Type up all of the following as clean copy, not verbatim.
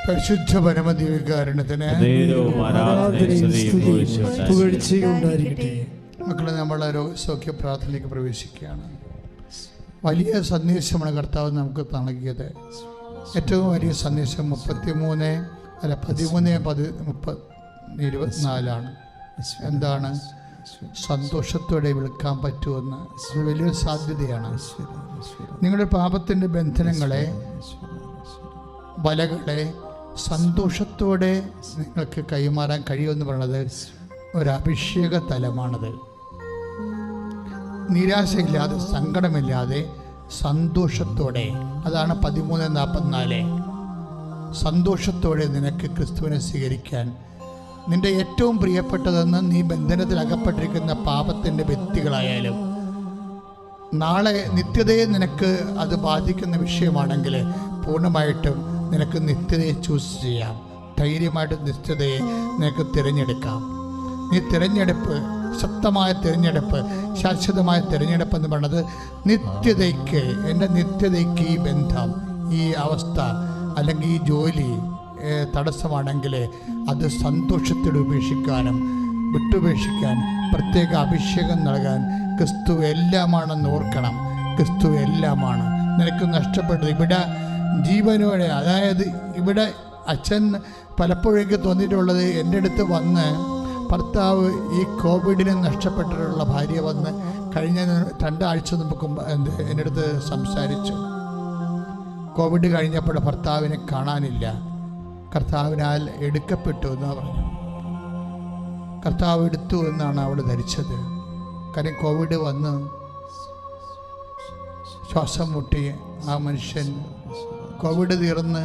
പരിശുദ്ധ പരമദിവ്യകാരുണ്യത്തിന് മക്കളെ, നമ്മളെ രോഗസൗഖ്യ പ്രാർത്ഥനയിലേക്ക് പ്രവേശിക്കുകയാണ്. വലിയ സന്ദേശമാണ് കർത്താവ് നമുക്ക് നൽകിയത്. ഏറ്റവും വലിയ സന്ദേശം 13:24 എന്താണ്? സന്തോഷത്തോടെ വിളിക്കാൻ പറ്റുമെന്ന്. അത് വലിയൊരു സാധ്യതയാണ്. നിങ്ങളുടെ പാപത്തിൻ്റെ ബന്ധനങ്ങളെ, വലകളെ സന്തോഷത്തോടെ നിങ്ങൾക്ക് കൈമാറാൻ കഴിയുമെന്ന് പറയുന്നത് ഒരു അഭിഷേക തലമാണത്. നിരാശയില്ലാതെ, സങ്കടമില്ലാതെ, സന്തോഷത്തോടെ. അതാണ് 13:44. സന്തോഷത്തോടെ നിനക്ക് ക്രിസ്തുവിനെ സ്വീകരിക്കാൻ, നിന്റെ ഏറ്റവും പ്രിയപ്പെട്ടതെന്ന് നീ ബന്ധനത്തിൽ അകപ്പെട്ടിരിക്കുന്ന പാപത്തിൻ്റെ വ്യക്തികളായാലും, നാളെ നിത്യതയെ നിനക്ക് അത് ബാധിക്കുന്ന വിഷയമാണെങ്കിൽ പൂർണ്ണമായിട്ടും നിനക്ക് നിത്യതയെ ചൂസ് ചെയ്യാം. ധൈര്യമായിട്ട് നിത്യതയെ നിനക്ക് തിരഞ്ഞെടുക്കാം. നീ തിരഞ്ഞെടുപ്പ്, ശക്തമായ തിരഞ്ഞെടുപ്പ്, ശാശ്വതമായ തിരഞ്ഞെടുപ്പ് എന്ന് പറയുന്നത് നിത്യതയ്ക്ക്, എൻ്റെ നിത്യതയ്ക്ക് ഈ ബന്ധം, ഈ അവസ്ഥ അല്ലെങ്കിൽ ഈ ജോലി തടസ്സമാണെങ്കിൽ അത് സന്തോഷത്തോടെ ഉപേക്ഷിക്കാനും വിട്ടുപേക്ഷിക്കാൻ പ്രത്യേക അഭിഷേകം നൽകാൻ ക്രിസ്തു എല്ലാമാണെന്ന് ഓർക്കണം. ക്രിസ്തു എല്ലാമാണ്. നിനക്ക് നഷ്ടപ്പെട്ടത് ഇവിടെ ജീവനോടെ, അതായത് ഇവിടെ അച്ഛൻ പലപ്പോഴേക്ക് തോന്നിയിട്ടുള്ളത്, എൻ്റെ അടുത്ത് വന്ന് ഭർത്താവ് ഈ കോവിഡിന് നഷ്ടപ്പെട്ടിട്ടുള്ള ഭാര്യ വന്ന് കഴിഞ്ഞ 2 ആഴ്ച മുമ്പ് എൻ്റെ അടുത്ത് സംസാരിച്ചു. കോവിഡ് കഴിഞ്ഞപ്പോൾ ഭർത്താവിനെ കാണാനില്ല, കർത്താവിനാൽ എടുക്കപ്പെട്ടു എന്നാണ് പറഞ്ഞു. കർത്താവ് എടുത്തു എന്നാണ് അവൾ ധരിച്ചത്. കാര്യം കോവിഡ് വന്ന് ശ്വാസം മുട്ടി ആ മനുഷ്യൻ, കോവിഡ് തീർന്ന്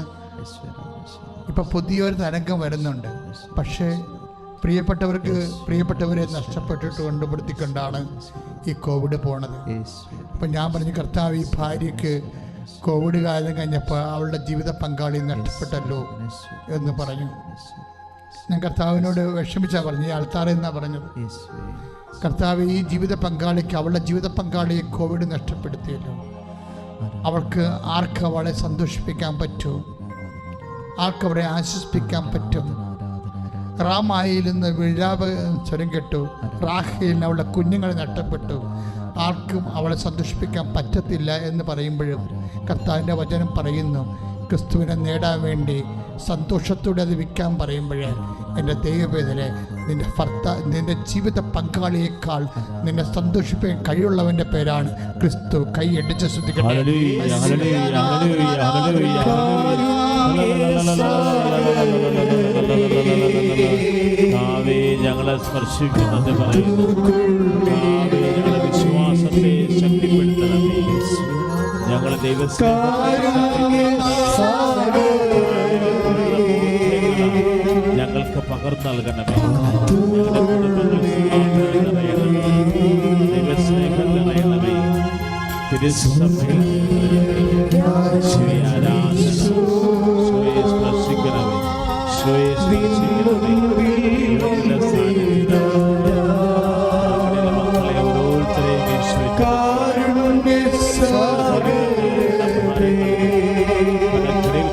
ഇപ്പം പുതിയൊരു തരംഗം വരുന്നുണ്ട്. പക്ഷേ പ്രിയപ്പെട്ടവരെ നഷ്ടപ്പെട്ടിട്ട് കണ്ടുപിടുത്തിക്കൊണ്ടാണ് ഈ കോവിഡ് പോണത്. അപ്പം ഞാൻ പറഞ്ഞു, കർത്താവ് ഈ ഭാര്യയ്ക്ക് കോവിഡ് കാലം കഴിഞ്ഞപ്പോൾ അവളുടെ ജീവിത പങ്കാളി നഷ്ടപ്പെട്ടല്ലോ എന്ന് പറഞ്ഞു. ഞാൻ കർത്താവിനോട് വിഷമിച്ചാണ് പറഞ്ഞു, ഈ ആൾത്താറ എന്നാണ് പറഞ്ഞത്. കർത്താവ് ഈ ജീവിത പങ്കാളിക്ക്, അവളുടെ ജീവിത പങ്കാളിയെ കോവിഡ് നഷ്ടപ്പെടുത്തിയല്ലോ. അവൾക്ക് ആർക്ക് അവളെ സന്തോഷിപ്പിക്കാൻ പറ്റും? ആർക്ക് അവളെ ആശ്വസിപ്പിക്കാൻ പറ്റും? റാമായിൽ നിന്ന് വിലാപ സ്വരം കേട്ടു. റാഹയിൽ അവളുടെ കുഞ്ഞുങ്ങളെ നഷ്ടപ്പെട്ടു. ആർക്കും അവളെ സന്തോഷിപ്പിക്കാൻ പറ്റത്തില്ല എന്ന് പറയുമ്പോഴും കർത്താവിൻ്റെ വചനം പറയുന്നു, ക്രിസ്തുവിനെ നേടാൻ വേണ്ടി സന്തോഷത്തോടെ അത് വിൽക്കാൻ പറയുമ്പോഴേ, എൻ്റെ ദൈവവേദനെ, നിന്റെ ജീവിത പങ്കാളിയേക്കാൾ നിന്നെ സന്തോഷിപ്പിക്കാൻ കഴിവുള്ളവൻ്റെ പേരാണ് ക്രിസ്തു. കൈയടിച്ച് ശ്രദ്ധിക്കട്ടെ. ഞങ്ങളെ സ്പർശിക്കുന്നത് വിശ്വാസത്തെ ശക്തിപ്പെടുത്തണമേ. ഞങ്ങളെ ഞങ്ങൾക്ക് പകർന്നു നൽകണമേ. ദൈവസ്നേഹം നിറയണമേ. തിരുസഭയിൽ സ്പർശിക്കണമേ.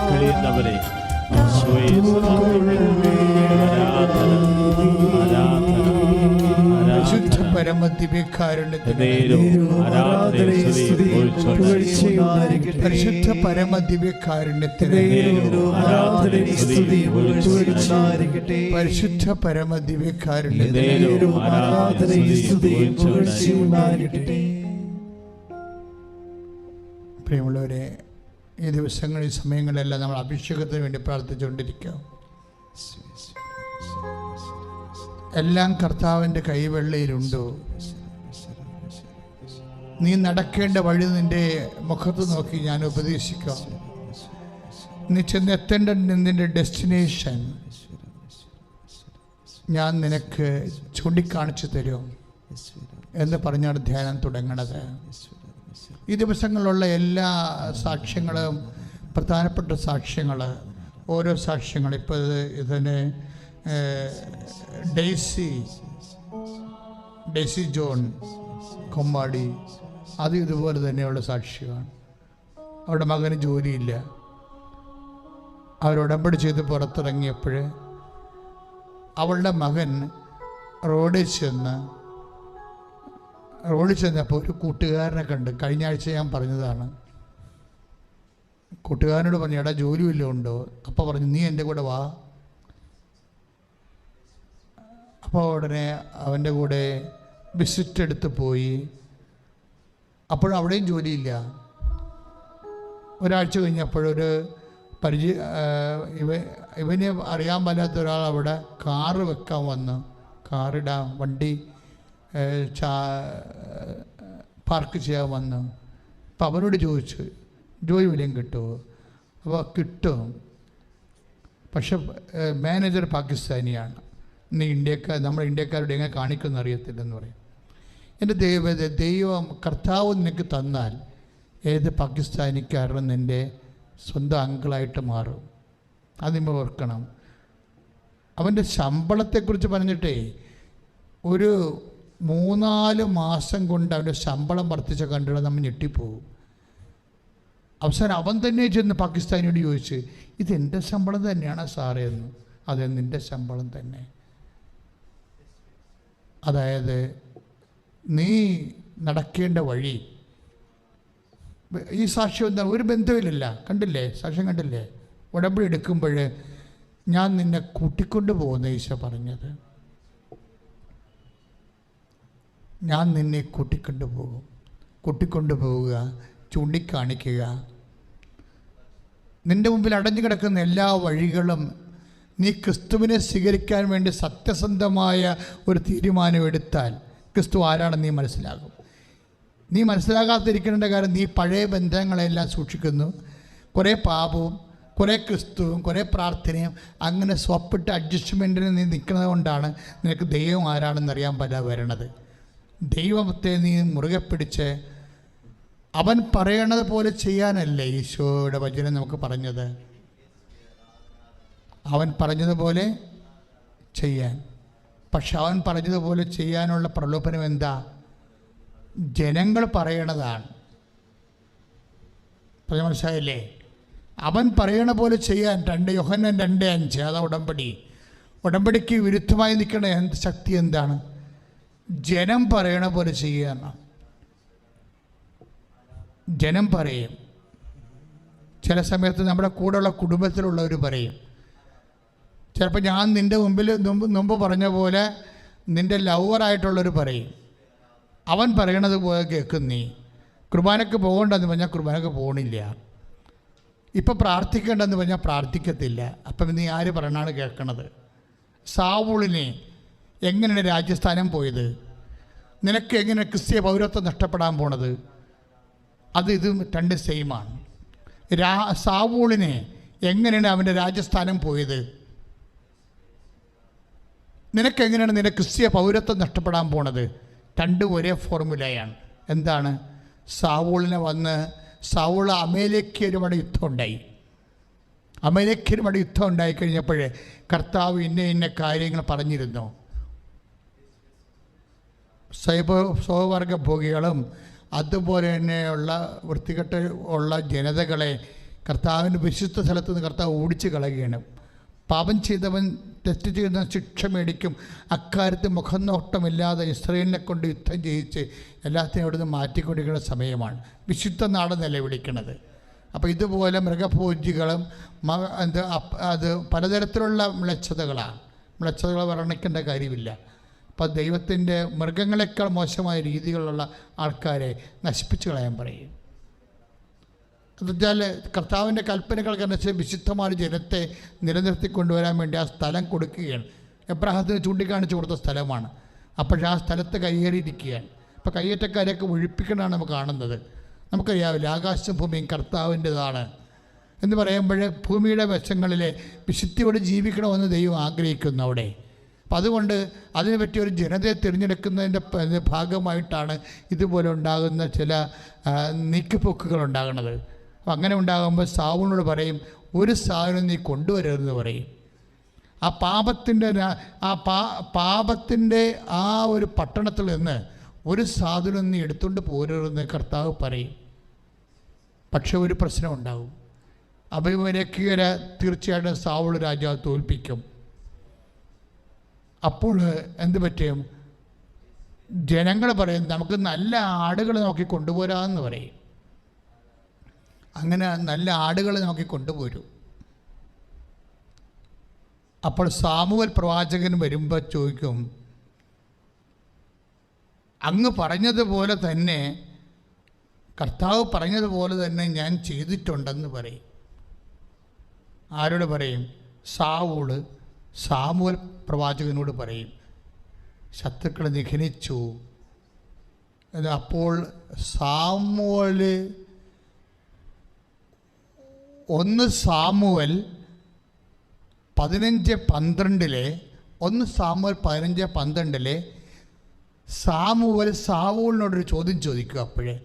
കഴിയുന്നവരെ പരിശുദ്ധ പരമദിവ്യകാരുണ്യത്തിന്, പരിശുദ്ധ പരമദിവ്യകാരുണ്യത്തിന്. പ്രിയമുള്ളവരെ, ഈ ദിവസങ്ങളിൽ, ഈ സമയങ്ങളിലെല്ലാം നമ്മൾ അഭിഷേകത്തിന് വേണ്ടി പ്രാർത്ഥിച്ചുകൊണ്ടിരിക്കുക. എല്ലാം കർത്താവിൻ്റെ കൈവെള്ളയിലുണ്ടോ? നീ നടക്കേണ്ട വഴി നിൻ്റെ മുഖത്ത് നോക്കി ഞാൻ ഉപദേശിക്കാം. നീ ചെന്നെത്തേണ്ട നിൻ്റെ ഡെസ്റ്റിനേഷൻ ഞാൻ നിനക്ക് ചൂണ്ടിക്കാണിച്ചു തരും എന്ന് പറഞ്ഞാണ് ധ്യാനം തുടങ്ങണത്. ഈ ദിവസങ്ങളിലുള്ള എല്ലാ സാക്ഷ്യങ്ങളും പ്രധാനപ്പെട്ട സാക്ഷ്യങ്ങൾ, ഓരോ സാക്ഷ്യങ്ങൾ. ഇപ്പോൾ ഇതിന് ഡെയ്സി ജോൺ കൊമ്മാടി, അത് ഇതുപോലെ തന്നെയുള്ള സാക്ഷ്യമാണ്. അവരുടെ മകന് ജോലിയില്ല. അവർ ഉടമ്പടി ചെയ്ത് പുറത്തിറങ്ങിയപ്പോൾ അവളുടെ മകൻ റോഡിൽ ചെന്നപ്പോൾ ഒരു കൂട്ടുകാരനെ കണ്ട്. കഴിഞ്ഞ ആഴ്ച ഞാൻ പറഞ്ഞതാണ്. കൂട്ടുകാരനോട് പറഞ്ഞു, എടാ ജോലി വല്ലതും ഉണ്ടോ? അപ്പോൾ പറഞ്ഞു, നീ എൻ്റെ കൂടെ വാ. അപ്പോൾ ഉടനെ അവൻ്റെ കൂടെ വിസിറ്റ് എടുത്ത് പോയി. അപ്പോഴും അവിടെയും ജോലിയില്ല. ഒരാഴ്ച കഴിഞ്ഞപ്പോഴൊരു ഇവന് അറിയാൻ പാലാത്ത ഒരാൾ അവിടെ കാറ് വെക്കാൻ വന്നു. കാറിടാൻ വണ്ടി പാർക്ക് ചെയ്യാൻ വന്നു. അപ്പം അവനോട് ചോദിച്ചു, ജോലി വല്ലതും കിട്ടുമോ? അപ്പോൾ കിട്ടും, പക്ഷെ മാനേജർ പാകിസ്ഥാനിയാണ്, നീ നമ്മൾ ഇന്ത്യക്കാരുടെ എങ്ങനെ കാണിക്കുമെന്ന് അറിയത്തില്ലെന്ന് പറയും. എൻ്റെ ദൈവം കർത്താവ് നിനക്ക് തന്നാൽ ഏത് പാകിസ്ഥാനിക്കാരനും നിൻ്റെ സ്വന്തം അങ്കിളായിട്ട് മാറും. അത് നിങ്ങൾ ഓർക്കണം. അവൻ്റെ ശമ്പളത്തെക്കുറിച്ച് പറഞ്ഞിട്ടേ ഒരു 3-4 മാസം കൊണ്ട് അവൻ്റെ ശമ്പളം വർദ്ധിച്ച കണ്ടിട്ട് നമ്മൾ ഞെട്ടിപ്പോവും. അവസാനം അവൻ തന്നെ ചെന്ന് പാകിസ്ഥാനിയോട് ചോദിച്ച്, ഇതെൻ്റെ ശമ്പളം തന്നെയാണ് സാറേ എന്ന്. അതെ, നിൻ്റെ ശമ്പളം തന്നെ. അതായത് നീ നടക്കേണ്ട വഴി. ഈ സാക്ഷ്യം എന്താ? ഒരു ബന്ധമില്ല. കണ്ടില്ലേ സാക്ഷ്യം? കണ്ടില്ലേ? ഉടമ്പടി എടുക്കുമ്പോൾ ഞാൻ നിന്നെ കൂട്ടിക്കൊണ്ടു പോകുന്ന ഈശോ പറഞ്ഞത്. ഞാൻ നിന്നെ കൂട്ടിക്കൊണ്ടു പോവുക, ചൂണ്ടിക്കാണിക്കുക. നിൻ്റെ മുമ്പിൽ അടഞ്ഞു കിടക്കുന്ന എല്ലാ വഴികളും നീ ക്രിസ്തുവിനെ സ്വീകരിക്കാൻ വേണ്ടി സത്യസന്ധമായ ഒരു തീരുമാനമെടുത്താൽ ക്രിസ്തു ആരാണെന്ന് നീ മനസ്സിലാകും. നീ മനസ്സിലാകാതിരിക്കേണ്ട കാര്യം, നീ പഴയ ബന്ധങ്ങളെല്ലാം സൂക്ഷിക്കുന്നു. കുറേ പാപവും കുറേ ക്രിസ്തുവും കുറേ പ്രാർത്ഥനയും അങ്ങനെ സ്വപ്പിട്ട് അഡ്ജസ്റ്റ്മെൻറ്റിന് നീ നിൽക്കുന്നത് കൊണ്ടാണ് നിനക്ക് ദൈവം ആരാണെന്ന് അറിയാൻ പറ്റാതെ വരണത്. ദൈവത്തെ നീ മുറുകെ പിടിച്ച് അവൻ പറയണത് പോലെ ചെയ്യാനല്ലേ ഈശോയുടെ വചനം നമുക്ക് പറഞ്ഞത്. അവൻ പറഞ്ഞതുപോലെ ചെയ്യാൻ. പക്ഷെ അവൻ പറഞ്ഞതുപോലെ ചെയ്യാനുള്ള പ്രലോഭനം എന്താ? ജനങ്ങൾ പറയണതാണ്. മനസ്സിലായില്ലേ? അവൻ പറയണ പോലെ ചെയ്യാൻ 2 യോഹന്നാൻ 2:5 അതാ ഉടമ്പടിക്ക് വിരുദ്ധമായി നിൽക്കണ ശക്തി എന്താണ്? ജനം പറയണ പോലെ ചെയ്യുക. ജനം പറയും. ചില സമയത്ത് നമ്മുടെ കൂടെയുള്ള കുടുംബത്തിലുള്ളവർ പറയും. ചിലപ്പോൾ ഞാൻ നിൻ്റെ മുമ്പ് പറഞ്ഞ പോലെ നിൻ്റെ ലവറായിട്ടുള്ളവർ പറയും. അവൻ പറയണത് പോലെ കേൾക്കും. നീ കുർബാനയ്ക്ക് പോകണ്ടെന്ന് പറഞ്ഞാൽ കുർബാനയ്ക്ക് പോകണില്ല. ഇപ്പം പ്രാർത്ഥിക്കേണ്ടെന്ന് പറഞ്ഞാൽ പ്രാർത്ഥിക്കത്തില്ല. അപ്പം നീ ആര് പറയണാണ് കേൾക്കണത്? സാവൂളിനെ എങ്ങനെയാണ് രാജ്യസ്ഥാനം പോയത്? നിനക്ക് എങ്ങനെ ക്രിസ്തീയ പൗരത്വം നഷ്ടപ്പെടാൻ പോണത്? ഇതും 2 സെയിമാണ്. സാവൂളിനെ എങ്ങനെയാണ് അവൻ്റെ രാജ്യസ്ഥാനം പോയത്? നിനക്കെങ്ങനെയാണ് നിന്റെ ക്രിസ്തീയ പൗരത്വം നഷ്ടപ്പെടാൻ പോണത്? 2 ഒരേ ഫോർമുലയാണ്. എന്താണ്? സാവൂൾ അമേലേക്യരുമായിട്ട് യുദ്ധം ഉണ്ടായി കഴിഞ്ഞപ്പോഴേ കർത്താവ് ഇന്ന കാര്യങ്ങൾ പറഞ്ഞിരുന്നു. സ്വവർഗ ഭോഗികളും അതുപോലെ തന്നെയുള്ള വൃത്തികെട്ട ഉള്ള ജനതകളെ കർത്താവിൻ്റെ വിശുദ്ധ സ്ഥലത്ത് നിന്ന് കർത്താവ് ഓടിച്ച് കളയുകയാണ്. പാപം ചെയ്തവൻ തെറ്റ് ചെയ്യുന്ന ശിക്ഷ മേടിക്കും. അക്കാര്യത്തിൽ മുഖം നോട്ടമില്ലാതെ ഇസ്രായേലിനെ കൊണ്ട് യുദ്ധം ചെയ്യിച്ച് എല്ലാത്തിനും അവിടെ നിന്ന് മാറ്റിക്കൊണ്ടിരിക്കുന്ന സമയമാണ്. വിശുദ്ധ നാട് നിലവിളിക്കുന്നത്. അപ്പോൾ ഇതുപോലെ മൃഗഭോജികളും അത് പലതരത്തിലുള്ള മ്ലേച്ഛതകൾ വർണ്ണിക്കേണ്ട കാര്യമില്ല. അപ്പോൾ ദൈവത്തിൻ്റെ മൃഗങ്ങളെക്കാൾ മോശമായ രീതികളിലുള്ള ആൾക്കാരെ നശിപ്പിച്ച് കളയാൻ പറയും. എന്നുവെച്ചാൽ കർത്താവിൻ്റെ കൽപ്പനകൾക്കനുസരിച്ച് വിശുദ്ധമായ ജനത്തെ നിലനിർത്തിക്കൊണ്ടുവരാൻ വേണ്ടി ആ സ്ഥലം കൊടുക്കുകയാണ്. എബ്രാഹത്തിന് ചൂണ്ടിക്കാണിച്ചു കൊടുത്ത സ്ഥലമാണ്. അപ്പോഴേ ആ സ്ഥലത്ത് കയ്യേറിയിരിക്കുകയാണ്. അപ്പോൾ കയ്യേറ്റക്കാരെയൊക്കെ ഒഴിപ്പിക്കണമെന്നാണ് നമുക്ക് കാണുന്നത്. നമുക്കറിയാവില്ല, ആകാശവും ഭൂമിയും കർത്താവിൻ്റെതാണ് എന്ന് പറയുമ്പോൾ ഭൂമിയുടെ വശങ്ങളിലെ വിശുദ്ധിയോടെ ജീവിക്കണമെന്ന് ദൈവം ആഗ്രഹിക്കുന്നു അവിടെ. അപ്പം അതുകൊണ്ട് അതിനെ പറ്റിയൊരു ജനതയെ തിരഞ്ഞെടുക്കുന്നതിൻ്റെ ഭാഗമായിട്ടാണ് ഇതുപോലെ ഉണ്ടാകുന്ന ചില നീക്കുപോക്കുകൾ ഉണ്ടാകുന്നത്. അപ്പം അങ്ങനെ ഉണ്ടാകുമ്പോൾ സാവൂളിനോട് പറയും, ഒരു സാധനം നീ കൊണ്ടുവരരുതെന്ന് പറയും. ആ പാപത്തിൻ്റെ ആ ഒരു പട്ടണത്തിൽ നിന്ന് ഒരു സാധനം നീ എടുത്തുകൊണ്ട് പോരരുതെന്ന് കർത്താവ് പറയും. പക്ഷെ ഒരു പ്രശ്നം ഉണ്ടാകും. അഭിമലേഖ്യരെ തീർച്ചയായിട്ടും സാവൂൾ രാജാവ് തോൽപ്പിക്കും. അപ്പോൾ എന്ത് പറ്റും? ജനങ്ങൾ പറയും നമുക്ക് നല്ല ആടുകൾ നോക്കി കൊണ്ടുപോരാമെന്ന് പറയും. അങ്ങനെ നല്ല ആടുകൾ നോക്കി കൊണ്ടുപോരും. അപ്പോൾ സാമുവേൽ പ്രവാചകൻ വരുമ്പോൾ ചോദിക്കും, അങ്ങ് പറഞ്ഞതുപോലെ തന്നെ, കർത്താവ് പറഞ്ഞതുപോലെ തന്നെ ഞാൻ ചെയ്തിട്ടുണ്ടെന്ന് പറയും. ആരോട് പറയും? സാവൂൾ സാമുവേൽ പ്രവാചകനോട് പറയും, ശത്രുക്കൾ നിഘനിച്ചു. അപ്പോൾ സാമുവേൽ 1 സാമുവേൽ 15:12 1 സാമുവേൽ 15:12 സാമുവേൽ സാവൂളിനോടൊരു ചോദ്യം ചോദിക്കുക. അപ്പോഴേ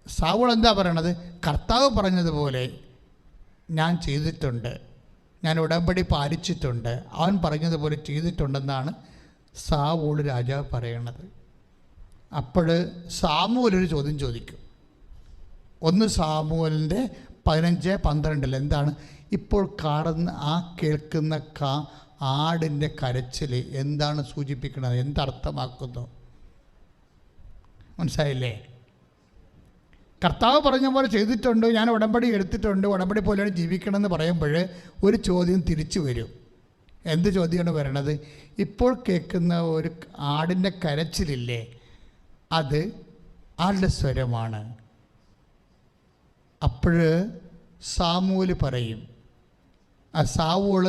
സാവൂൾ എന്താ പറയണത്? കർത്താവ് പറഞ്ഞതുപോലെ ഞാൻ ചെയ്തിട്ടുണ്ട്, ഞാൻ ഉടമ്പടി പാലിച്ചിട്ടുണ്ട്, അവൻ പറഞ്ഞതുപോലെ ചെയ്തിട്ടുണ്ടെന്നാണ് സാവൂൾ രാജാവ് പറയണത്. അപ്പോൾ സാമുവേൽ ഒരു ചോദ്യം ചോദിക്കും. 1 സാമുവേലിൻ്റെ 15:12 എന്താണ്? ഇപ്പോൾ കാണുന്ന കേൾക്കുന്ന ആടിൻ്റെ കരച്ചിൽ എന്താണ് സൂചിപ്പിക്കുന്നത്? എന്തർത്ഥമാക്കുന്നു? മനസ്സിലായില്ലേ? കർത്താവ് പറഞ്ഞ പോലെ ചെയ്തിട്ടുണ്ട്, ഞാൻ ഉടമ്പടി എടുത്തിട്ടുണ്ട്, ഉടമ്പടി പോലെയാണ് ജീവിക്കണമെന്ന് പറയുമ്പോൾ ഒരു ചോദ്യം തിരിച്ചു വരും. എന്ത് ചോദ്യമാണ് വരണത്? ഇപ്പോൾ കേൾക്കുന്ന ഒരു ആടിൻ്റെ കരച്ചിലില്ലേ, അത് ആളുടെ സ്വരമാണ്. അപ്പോൾ സാമുവേൽ പറയും, സാവൂൾ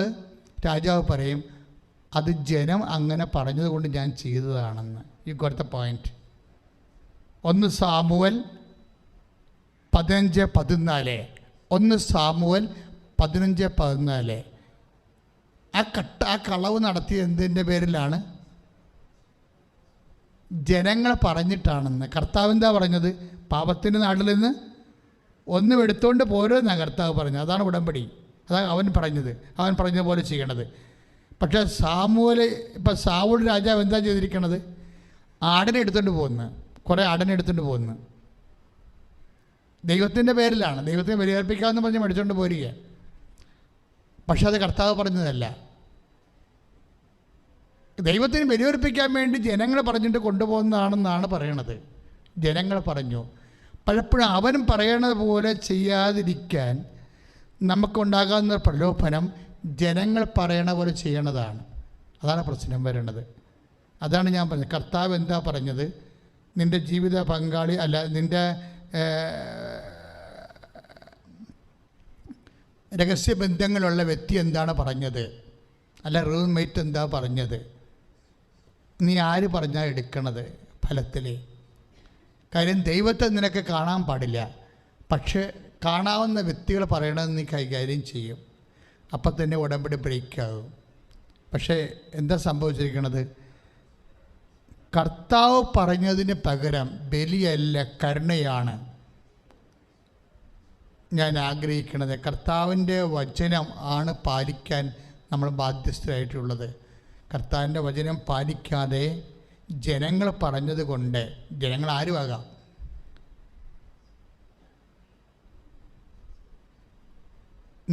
രാജാവ് പറയും, അത് ജനം അങ്ങനെ പറഞ്ഞതുകൊണ്ട് ഞാൻ ചെയ്തതാണെന്ന്. ഈ കൊടുത്ത പോയിന്റ് 1 സാമുവേൽ 15:14 1 സാമുവേൽ 15:14 ആ കളവ് നടത്തിയ എന്തിൻ്റെ പേരിലാണ്? ജനങ്ങൾ പറഞ്ഞിട്ടാണെന്ന്. കർത്താവ് എന്താ പറഞ്ഞത്? പാപത്തിൻ്റെ നാട്ടിൽ നിന്ന് ഒന്നും എടുത്തുകൊണ്ട് പോരുമെന്നാണ് കർത്താവ് പറഞ്ഞത്. അതാണ് ഉടമ്പടി. അതാണ് അവൻ പറഞ്ഞത്, അവൻ പറഞ്ഞ പോലെ ചെയ്യണത്. പക്ഷേ സാവൂൾ രാജാവ് എന്താ ചെയ്തിരിക്കണത്? ആടിനെ എടുത്തുകൊണ്ട് പോകുന്നു, കുറേ ആടിനെ എടുത്തുകൊണ്ട് പോകുന്നു. ദൈവത്തിൻ്റെ പേരിലാണ്, ദൈവത്തെ ബലിയർപ്പിക്കാമെന്ന് പറഞ്ഞ് മേടിച്ചുകൊണ്ട് പോരുക. പക്ഷെ അത് കർത്താവ് പറഞ്ഞതല്ല. ദൈവത്തിന് ബലിയർപ്പിക്കാൻ വേണ്ടി ജനങ്ങൾ പറഞ്ഞിട്ട് കൊണ്ടുപോകുന്നതാണെന്നാണ് പറയണത്. ജനങ്ങൾ പറഞ്ഞു. പലപ്പോഴും അവൻ പറയണത് പോലെ ചെയ്യാതിരിക്കാൻ നമുക്കുണ്ടാകാവുന്ന പ്രലോഭനം ജനങ്ങൾ പറയണ പോലെ ചെയ്യണതാണ്. അതാണ് പ്രശ്നം വരുന്നത്. അതാണ് ഞാൻ പറഞ്ഞത്. കർത്താവ് എന്താ പറഞ്ഞത്? നിൻ്റെ ജീവിത പങ്കാളി അല്ല, നിൻ്റെ രഹസ്യബന്ധങ്ങളുള്ള വ്യക്തി എന്താണ് പറഞ്ഞത്, അല്ല റൂംമേറ്റ് എന്താ പറഞ്ഞത്, നീ ആര് പറഞ്ഞാൽ എടുക്കണത് ഫലത്തിൽ. കാര്യം ദൈവത്തെ നിനക്ക് കാണാൻ പാടില്ല, പക്ഷെ കാണാവുന്ന വ്യക്തികൾ പറയണത് നീ കൈകാര്യം ചെയ്യും. അപ്പം തന്നെ ഉടമ്പടി ബ്രേക്കാകും. പക്ഷേ എന്താ സംഭവിച്ചിരിക്കണത്? കർത്താവ് പറഞ്ഞതിന് പകരം ബലിയല്ല, കരുണയാണ് ഞാൻ ആഗ്രഹിക്കുന്നത്. കർത്താവിൻ്റെ വചനം ആണ് പാലിക്കാൻ നമ്മൾ ബാധ്യസ്ഥരായിട്ടുള്ളത്. കർത്താവിൻ്റെ വചനം പാലിക്കാതെ ജനങ്ങൾ പറഞ്ഞത് കൊണ്ട്, ജനങ്ങൾ ആരുമാകാം,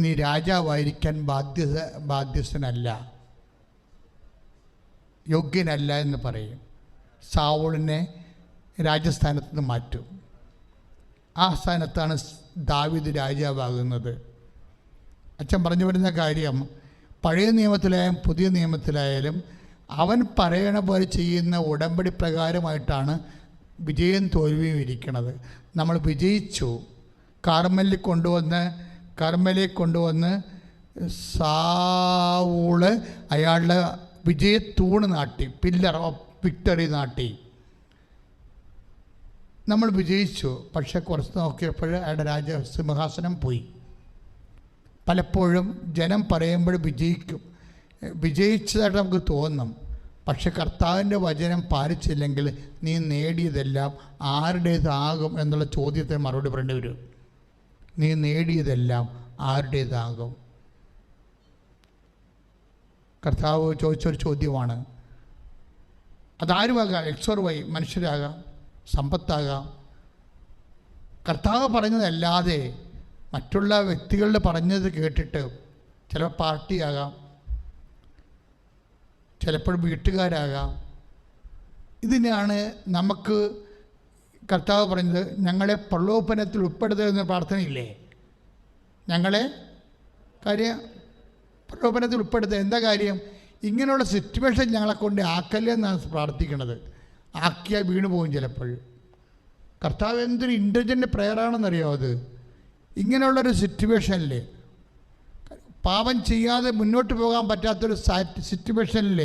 നീ രാജാവായിരിക്കാൻ ബാധ്യസ്ഥനല്ല, യോഗ്യനല്ല എന്ന് പറയും. സാവൂളിനെ രാജസ്ഥാനത്ത് നിന്ന് മാറ്റും. ആ സ്ഥാനത്താണ് ദാവീദ് രാജാവാകുന്നത്. അച്ഛൻ പറഞ്ഞു വരുന്ന കാര്യം, പഴയ നിയമത്തിലായാലും പുതിയ നിയമത്തിലായാലും അവൻ പറയണ പോലെ ചെയ്യുന്ന ഉടമ്പടി പ്രകാരമായിട്ടാണ് വിജയം തോൽവിയും ഇരിക്കുന്നത്. നമ്മൾ വിജയിച്ചു. കർമ്മലിൽ കൊണ്ടുവന്ന് സാവൂള് അയാളുടെ വിജയത്തൂണ് നാട്ടി, പില്ലർ ഓഫ് വിക്ടറി നാട്ടി. നമ്മൾ വിജയിച്ചു. പക്ഷെ കുറച്ച് നോക്കിയപ്പോൾ അയാളുടെ രാജസിംഹാസനം പോയി. പലപ്പോഴും ജനം പറയുമ്പോൾ വിജയിച്ചതായിട്ട് നമുക്ക് തോന്നും. പക്ഷെ കർത്താവിൻ്റെ വചനം പാലിച്ചില്ലെങ്കിൽ നീ നേടിയതെല്ലാം ആരുടേതാകും എന്നുള്ള ചോദ്യത്തിന് മറുപടി പറയേണ്ടി വരും. നീ നേടിയതെല്ലാം ആരുടേതാകും? കർത്താവ് ചോദിച്ചൊരു ചോദ്യമാണ്. അതാരുമാകാം, എക്സോർവൈ മനുഷ്യരാകാം, സമ്പത്താകാം. കർത്താവ് പറഞ്ഞതല്ലാതെ മറ്റുള്ള വ്യക്തികളുടെ പറഞ്ഞത് കേട്ടിട്ട് ചിലപ്പോൾ പാർട്ടിയാകാം, ചിലപ്പോൾ വീട്ടുകാരാകാം. ഇതിനാണ് നമുക്ക് കർത്താവ് പറഞ്ഞത്, ഞങ്ങളെ പ്രലോഭനത്തിൽ ഉൾപ്പെടുത്തരുതെന്ന പ്രാർത്ഥനയില്ലേ? ഞങ്ങളെ പ്രലോഭനത്തിൽ ഉൾപ്പെടുത്തുക. എന്താ കാര്യം? ഇങ്ങനെയുള്ള സിറ്റുവേഷൻ ഞങ്ങളെ കൊണ്ട് ആക്കല്ലേ എന്നാണ് പ്രാർത്ഥിക്കുന്നത്. ആക്കിയാൽ വീണു പോകും ചിലപ്പോൾ. കർത്താവ് എന്തൊരു ഇൻ്റലിജൻ്റ് പ്രെയറാണെന്നറിയാമോ അത്? ഇങ്ങനെയുള്ളൊരു സിറ്റുവേഷനിൽ, പാപം ചെയ്യാതെ മുന്നോട്ട് പോകാൻ പറ്റാത്തൊരു സിറ്റുവേഷനിൽ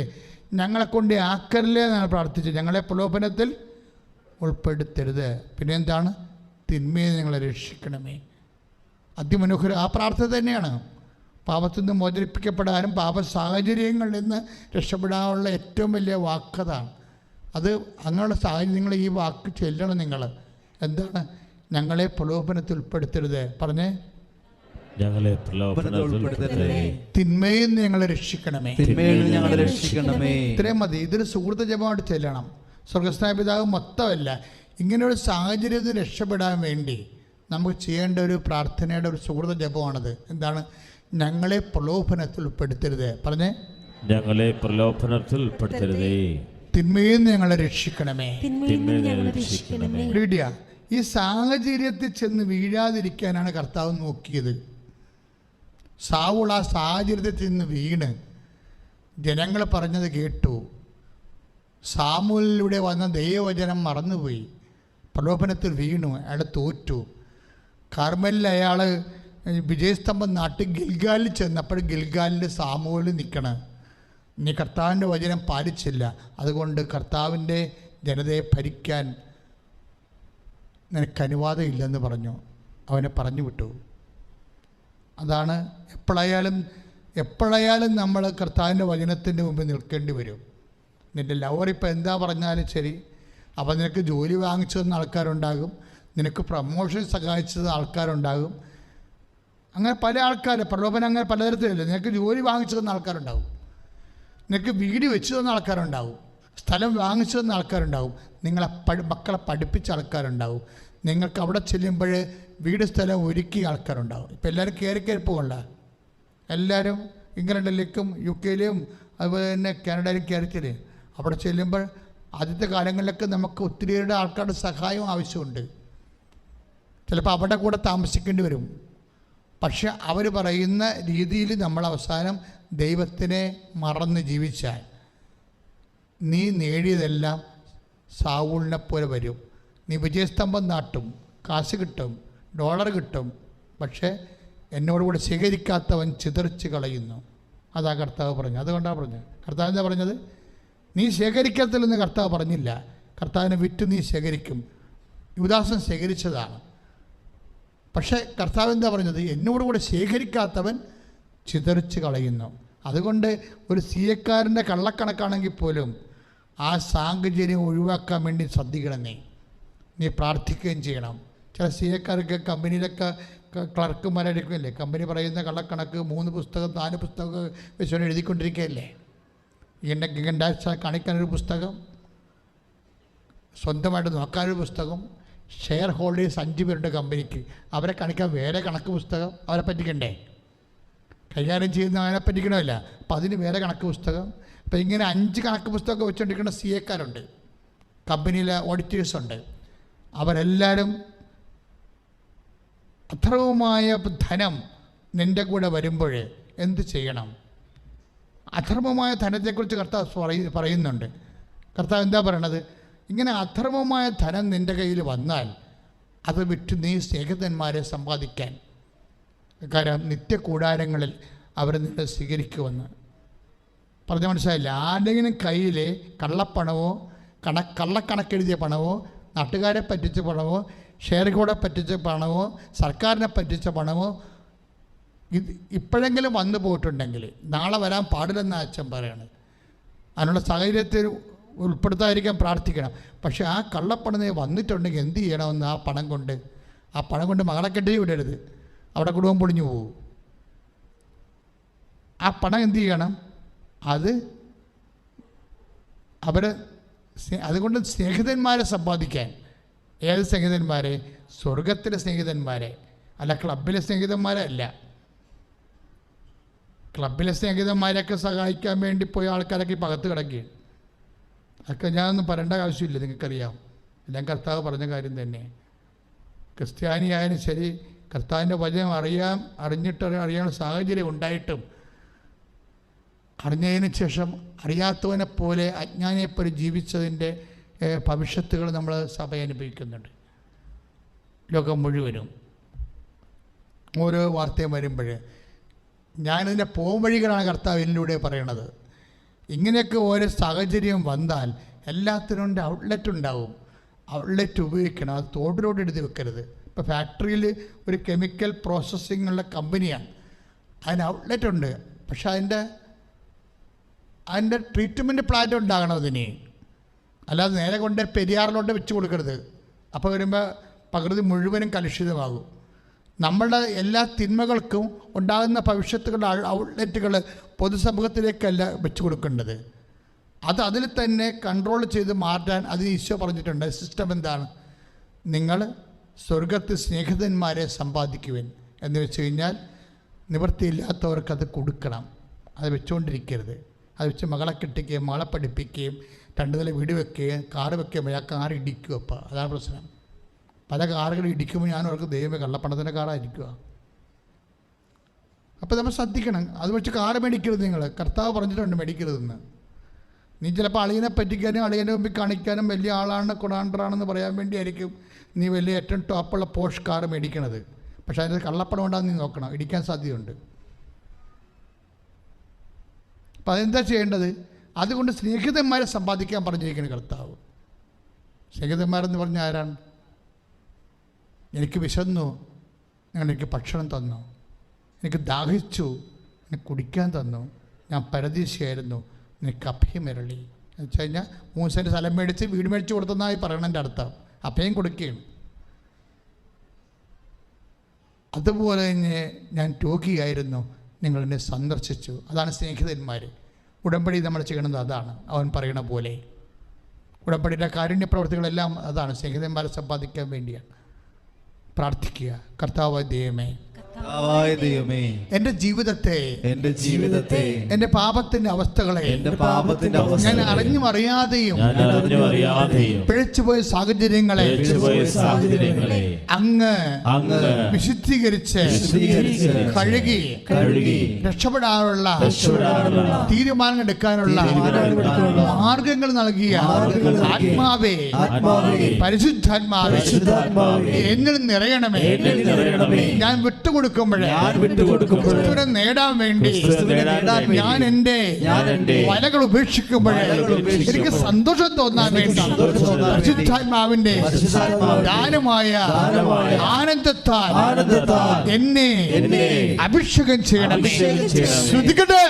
ഞങ്ങളെ കൊണ്ട് ആക്കല്ലേ എന്നാണ് പ്രാർത്ഥിച്ചത്. ഞങ്ങളെ പ്രലോഭനത്തിൽ ഉൾപ്പെടുത്തരുത്. പിന്നെ എന്താണ്? തിന്മയെ ഞങ്ങളെ രക്ഷിക്കണമേ. അതിമനോഹരം ആ പ്രാർത്ഥന തന്നെയാണ്. പാപത്തിൽ നിന്ന് മോചിപ്പിക്കപ്പെടാനും പാപ സാഹചര്യങ്ങളിൽ നിന്ന് രക്ഷപ്പെടാനുള്ള ഏറ്റവും വലിയ വാക്കതാണ് അത്. അങ്ങനെയുള്ള സാഹചര്യം നിങ്ങൾ ഈ വാക്ക് ചെല്ലണം. നിങ്ങൾ എന്താണ്? ഞങ്ങളെ പ്രലോഭനത്തിൽ ഉൾപ്പെടുത്തരുത്. പറഞ്ഞേ, ഞങ്ങളെ പ്രലോഭനത്തിൽ തിന്മയിൽ നിന്ന് ഞങ്ങളെ രക്ഷിക്കണമേ. ഇത്രയും മതി. ഇതൊരു സുഹൃത്ത് ജപമായിട്ട് ചെല്ലണം. സ്വർഗസ്ഥനായ പിതാവ് മൊത്തമല്ല, ഇങ്ങനെയൊരു സാഹചര്യത്തിൽ രക്ഷപ്പെടാൻ വേണ്ടി നമുക്ക് ചെയ്യേണ്ട ഒരു പ്രാർത്ഥനയുടെ ഒരു സുഹൃത്ത് ജപമാണത്. എന്താണ്? ഞങ്ങളെ പ്രലോഭനത്തിൽ ഉൾപ്പെടുത്തരുത്. പറഞ്ഞേ, ഞങ്ങളെ പ്രലോഭനത്തിൽ ഉൾപ്പെടുത്തരുതേ. തിന്മയിൽ നിന്ന് ഞങ്ങളെ രക്ഷിക്കണമേ. വീഡിയ ഈ സാഹചര്യത്തിൽ ചെന്ന് വീഴാതിരിക്കാനാണ് കർത്താവ് നോക്കിയത്. സാവൂൾ ആ സാഹചര്യത്തിൽ ചെന്ന് വീണ് ജനങ്ങൾ പറഞ്ഞത് കേട്ടു. സാമൂലിലൂടെ വന്ന ദൈവവചനം മറന്നുപോയി, പ്രലോഭനത്തിൽ വീണു, അയാൾ തോറ്റു. കാർമലിൽ അയാൾ വിജയസ്തംഭം നാട്ടിൽ ഗിൽഗാലിൽ ചെന്നപ്പോൾ ഗിൽഗാലിൽ സാമൂലിൽ നിൽക്കണം. നീ കർത്താവിൻ്റെ വചനം പാലിച്ചില്ല, അതുകൊണ്ട് കർത്താവിൻ്റെ ജനതയെ ഭരിക്കാൻ നിനക്ക് അനുവാദം ഇല്ലെന്ന് പറഞ്ഞു. അവനെ പറഞ്ഞു വിട്ടു. അതാണ് എപ്പോഴായാലും നമ്മൾ കർത്താവിൻ്റെ വചനത്തിൻ്റെ മുമ്പിൽ നിൽക്കേണ്ടി വരും. നിൻ്റെ ലവർ ഇപ്പോൾ എന്താ പറഞ്ഞാലും ശരി, അപ്പോൾ നിനക്ക് ജോലി വാങ്ങിച്ചു തന്ന ആൾക്കാരുണ്ടാകും, നിനക്ക് പ്രമോഷൻ സഹായിച്ചു തന്ന ആൾക്കാരുണ്ടാകും. അങ്ങനെ പല ആൾക്കാർ പ്രലോഭനം അങ്ങനെ പലതരത്തിലല്ല. നിനക്ക് ജോലി വാങ്ങിച്ചു തന്ന ആൾക്കാരുണ്ടാവും, നിനക്ക് വീട് വെച്ച് തന്ന ആൾക്കാരുണ്ടാവും, സ്ഥലം വാങ്ങിച്ചു തന്ന ആൾക്കാരുണ്ടാവും, മക്കളെ പഠിപ്പിച്ച ആൾക്കാരുണ്ടാവും, നിങ്ങൾക്ക് അവിടെ ചെല്ലുമ്പോൾ വീട് സ്ഥലം ഒരുക്കിയ ആൾക്കാരുണ്ടാവും. ഇപ്പം എല്ലാവരും കയറി പോകണ്ട. എല്ലാവരും ഇംഗ്ലണ്ടിലേക്കും UK-യിലും അതുപോലെ തന്നെ കാനഡയിലും കയറിച്ചില്ലേ. അവിടെ ചെല്ലുമ്പോൾ ആദ്യത്തെ കാലങ്ങളിലൊക്കെ നമുക്ക് ഒത്തിരിയേറെ ആൾക്കാരുടെ സഹായം ആവശ്യമുണ്ട്. ചിലപ്പോൾ അവിടെ കൂടെ താമസിക്കേണ്ടി വരും. പക്ഷെ അവർ പറയുന്ന രീതിയിൽ നമ്മൾ അവസാനം ദൈവത്തിനെ മറന്ന് ജീവിച്ചാൽ നീ നേടിയതെല്ലാം സാവൂളിനെ പോലെ വരും. നീ വിജയസ്തംഭം നാട്ടും, കാശ് കിട്ടും, ഡോളർ കിട്ടും, പക്ഷേ എന്നോടുകൂടെ സ്വീകരിക്കാത്തവൻ ചിതറിച്ച് കളയുന്നു. അതാ കർത്താവ് പറഞ്ഞു. അതുകൊണ്ടാണ് പറഞ്ഞത്. കർത്താവ് എന്താ പറഞ്ഞത്? നീ ശേഖരിക്കത്തില്ലെന്ന് കർത്താവ് പറഞ്ഞില്ല. കർത്താവിനെ വിറ്റ് നീ ശേഖരിക്കും. യുവദാസൻ ശേഖരിച്ചതാണ്. പക്ഷേ കർത്താവ് എന്താ പറഞ്ഞത്? എന്നോടുകൂടെ ശേഖരിക്കാത്തവൻ ചിതറിച്ച് കളയുന്നു. അതുകൊണ്ട് ഒരു CA-ക്കാരൻ്റെ കള്ളക്കണക്കാണെങ്കിൽ പോലും ആ സാഹചര്യം ഒഴിവാക്കാൻ വേണ്ടി ശ്രദ്ധിക്കണം. നീ പ്രാർത്ഥിക്കുകയും ചെയ്യണം. ചില CA-ക്കാർക്ക് കമ്പനിയിലൊക്കെ ക്ലർക്കുമാരെടുക്കുകയല്ലേ, കമ്പനി പറയുന്ന കള്ളക്കണക്ക് 3 പുസ്തകം 4 പുസ്തകം വെച്ചുകൊണ്ട് എഴുതിക്കൊണ്ടിരിക്കുകയല്ലേ. ഇൻകം കാണിക്കാനൊരു പുസ്തകം, സ്വന്തമായിട്ട് നോക്കാനൊരു പുസ്തകം, ഷെയർ ഹോൾഡേഴ്സ് 5 പേരുടെ കമ്പനിക്ക് അവരെ കാണിക്കാൻ വേറെ കണക്ക് പുസ്തകം. അവരെ പറ്റിക്കണ്ടേ? കൈകാര്യം ചെയ്യുന്ന അവരെ പറ്റിക്കണമല്ല. അപ്പം അതിന് വേറെ കണക്ക് പുസ്തകം. അപ്പം ഇങ്ങനെ 5 കണക്ക് പുസ്തകമൊക്കെ വെച്ചുകൊണ്ടിരിക്കുന്ന CA-ക്കാരുണ്ട്, കമ്പനിയിലെ ഓഡിറ്റേഴ്സുണ്ട്. അവരെല്ലാവരും അധർമ്മമായ ധനം നിൻ്റെ കൂടെ വരുമ്പോൾ എന്ത് ചെയ്യണം? അധർമ്മമായ ധനത്തെക്കുറിച്ച് കർത്താവ് പറയുന്നുണ്ട്. കർത്താവ് എന്താ പറയണത്? ഇങ്ങനെ അധർമ്മമായ ധനം നിൻ്റെ കയ്യിൽ വന്നാൽ അത് വിറ്റ് നീ സ്നേഹിതന്മാരെ സമ്പാദിക്കാൻ, കാരണം നിത്യകൂടാരങ്ങളിൽ അവർ നിന്നെ സ്വീകരിക്കുമെന്ന് പറഞ്ഞ മനസ്സിലായില്ല. ആരുടെങ്കിലും കയ്യിൽ കള്ളപ്പണമോ കള്ളക്കണക്കെഴുതിയ പണമോ നാട്ടുകാരെ പറ്റിച്ച പണമോ ഷെയർ കോഡെ പറ്റിച്ച പണമോ സർക്കാരിനെ പറ്റിച്ച പണമോ ഇപ്പോഴെങ്കിലും വന്നു പോയിട്ടുണ്ടെങ്കിൽ നാളെ വരാൻ പാടില്ലെന്ന് അച്ഛൻ പറയാണ്. അതിനുള്ള സാഹചര്യത്തിൽ ഉൾപ്പെടുത്താതിരിക്കാൻ പ്രാർത്ഥിക്കണം. പക്ഷേ ആ കള്ളപ്പണം വന്നിട്ടുണ്ടെങ്കിൽ എന്ത് ചെയ്യണമെന്ന് ആ പണം കൊണ്ട് മകളെ കെട്ടി വിടരുത്. അവിടെ കുടുംബം പൊളിഞ്ഞു പോകും. ആ പണം എന്ത് ചെയ്യണം? അതുകൊണ്ട് സ്നേഹിതന്മാരെ സമ്പാദിക്കാൻ. ഏത് സ്നേഹിതന്മാരെ? സ്വർഗത്തിലെ സ്നേഹിതന്മാരെ. അല്ല ക്ലബിലെ സ്നേഹിതന്മാരല്ല. ക്ലബിലെ സ്നേഹിതന്മാരെയൊക്കെ സഹായിക്കാൻ വേണ്ടി പോയ ആൾക്കാരൊക്കെ ഇപ്പോൾ അകത്ത് കിടക്കുകയാണ്. അതൊക്കെ ഞാനൊന്നും പറയേണ്ട ആവശ്യമില്ല, നിങ്ങൾക്കറിയാം. എല്ലാം കർത്താവ് പറഞ്ഞ കാര്യം തന്നെ. ക്രിസ്ത്യാനിയായാലും ശരി, കർത്താവിൻ്റെ വചനം അറിയാനുള്ള സാഹചര്യം ഉണ്ടായിട്ടും അറിഞ്ഞതിന് ശേഷം അറിയാത്തവനെ പോലെ അജ്ഞാനിയെപ്പോലെ ജീവിച്ചതിൻ്റെ ഭവിഷ്യത്തുകൾ നമ്മൾ സഭ അനുഭവിക്കുന്നുണ്ട്. ലോകം മുഴുവനും ഓരോ വാർത്തയും വരുമ്പോൾ ഞാനിതിൻ്റെ പോംവഴികളാണ് കർത്താവ് എന്നിലൂടെ പറയണത്. ഇങ്ങനെയൊക്കെ ഓരോ സാഹചര്യം വന്നാൽ എല്ലാത്തിനും ഔട്ട്ലെറ്റ് ഉണ്ടാവും. ഔട്ട്ലെറ്റ് ഉപയോഗിക്കണം. അത് തോടിലോട്ട് എഴുതി വെക്കരുത്. ഇപ്പോൾ ഫാക്ടറിയിൽ ഒരു കെമിക്കൽ പ്രോസസ്സിംഗ് ഉള്ള കമ്പനിയാണ്, അതിന് ഔട്ട്ലെറ്റ് ഉണ്ട്. പക്ഷെ അതിൻ്റെ ട്രീറ്റ്മെൻറ്റ് പ്ലാന്റ് ഉണ്ടാകണം അതിന്. അല്ലാതെ നേരെ കൊണ്ട് പെരിയാറിലോട്ട് വെച്ച് കൊടുക്കരുത്. അപ്പോൾ വരുമ്പോൾ പ്രകൃതി മുഴുവനും കലുഷിതമാകും. നമ്മളുടെ എല്ലാ തിന്മകൾക്കും ഉണ്ടാകുന്ന ഭവിഷ്യത്തുകളുടെ ഔട്ട്ലെറ്റുകൾ പൊതുസമൂഹത്തിലേക്കല്ല വെച്ച് കൊടുക്കേണ്ടത്. അതിൽ തന്നെ കൺട്രോൾ ചെയ്ത് മാറ്റാൻ അത് ഈശോ പറഞ്ഞിട്ടുണ്ട്. സിസ്റ്റം എന്താണ്? നിങ്ങൾ സ്വർഗത്തിൽ സ്നേഹിതന്മാരെ സമ്പാദിക്കുവാൻ എന്ന് വെച്ച് കഴിഞ്ഞാൽ നിവൃത്തിയില്ലാത്തവർക്ക് അത് കൊടുക്കണം. അത് വെച്ചുകൊണ്ടിരിക്കരുത്. അത് വെച്ച് മകളെ കെട്ടിക്കുകയും മകളെ പഠിപ്പിക്കുകയും 2 നില വീട് വെക്കുകയും കാറ് വെക്കുകയും ആ കാർ ഇടിക്കുക. അപ്പോൾ അതാണ് പ്രശ്നം. പല കാറുകൾ ഇടിക്കുമ്പോൾ ഞാൻ അവർക്ക് ദൈവമേ കള്ളപ്പണത്തിൻ്റെ കാറായിരിക്കുക. അപ്പോൾ നമ്മൾ ശ്രദ്ധിക്കണം. അത് വെച്ച് കാറ് മേടിക്കരുത്. നിങ്ങൾ കർത്താവ് പറഞ്ഞിട്ടുണ്ട് മേടിക്കരുതെന്ന്. നീ ചിലപ്പോൾ അളിയനെ പറ്റിക്കാനും അളിയൻ്റെ മുമ്പിൽ കാണിക്കാനും വലിയ ആളാണ് കൊണാണ്ടറാണെന്ന് പറയാൻ വേണ്ടിയായിരിക്കും നീ വലിയ ഏറ്റവും ടോപ്പുള്ള പോഷ് കാറ് മേടിക്കണത്. പക്ഷേ അതിൻ്റെ കള്ളപ്പണം ഉണ്ടാകുന്ന നീ നോക്കണം, ഇടിക്കാൻ സാധ്യതയുണ്ട്. അപ്പം അതെന്താ ചെയ്യേണ്ടത്? അതുകൊണ്ട് സ്നേഹിതന്മാരെ സമ്പാദിക്കാൻ പറഞ്ഞിരിക്കുന്ന കർത്താവ്. സ്നേഹിതന്മാരെന്ന് പറഞ്ഞാൽ ആരാണ്? എനിക്ക് വിശന്നു, നിങ്ങൾ എനിക്ക് ഭക്ഷണം തന്നു. എനിക്ക് ദാഹിച്ചു, എനിക്ക് കുടിക്കാൻ തന്നു. ഞാൻ പരദേശിയായിരുന്നു, എനിക്ക് അഭയമരളി. എന്ന് വെച്ച് കഴിഞ്ഞാൽ 3 സെൻറ്റ് സ്ഥലം മേടിച്ച് വീട് മേടിച്ച് കൊടുത്തെന്നായി പറയണതിൻ്റെ അർത്ഥം. അഭയം കൊടുക്കുകയാണ്. അതുപോലെ തന്നെ ഞാൻ രോഗിയായിരുന്നു, നിങ്ങളെന്നെ സന്ദർശിച്ചു. അതാണ് സ്നേഹിതന്മാർ. ഉടമ്പടി നമ്മൾ ചെയ്യണത് അതാണ്. അവൻ പറയണ പോലെ ഉടമ്പടിയുടെ കാരുണ്യ പ്രവർത്തികളെല്ലാം അതാണ്. സ്നേഹിതന്മാരെ സമ്പാദിക്കാൻ വേണ്ടിയാണ്. പ്രാർത്ഥിക്കുക. കർത്താവായ ദൈവമേ, എന്റെ ജീവിതത്തെ എന്റെ പാപത്തിന്റെ അവസ്ഥകളെ ഞാൻ അറിഞ്ഞും അറിയാതെയും പിഴച്ചുപോയ സാഹചര്യങ്ങളെ അങ്ങ് വിശുദ്ധീകരിച്ച് കഴുകി രക്ഷപ്പെടാനുള്ള തീരുമാനങ്ങൾ എടുക്കാനുള്ള മാർഗങ്ങൾ നൽകിയ ആത്മാവേ, പരിശുദ്ധാത്മാവേ, എന്നിൽ നിറയണമേ. ഞാൻ വിട്ടുകൊടുക്കുമ്പോഴേ നേടാൻ വേണ്ടി ഞാൻ എന്റെ വലകൾ ഉപേക്ഷിക്കുമ്പോഴേ എനിക്ക് സന്തോഷം തോന്നാൻ വേണ്ടി പരിശുദ്ധാത്മാവിന്റെ ദാനമായ ആനന്ദത്താൽ എന്നെ അഭിഷേകം ചെയ്യണമേ. ശ്രദ്ധിക്കട്ടെ.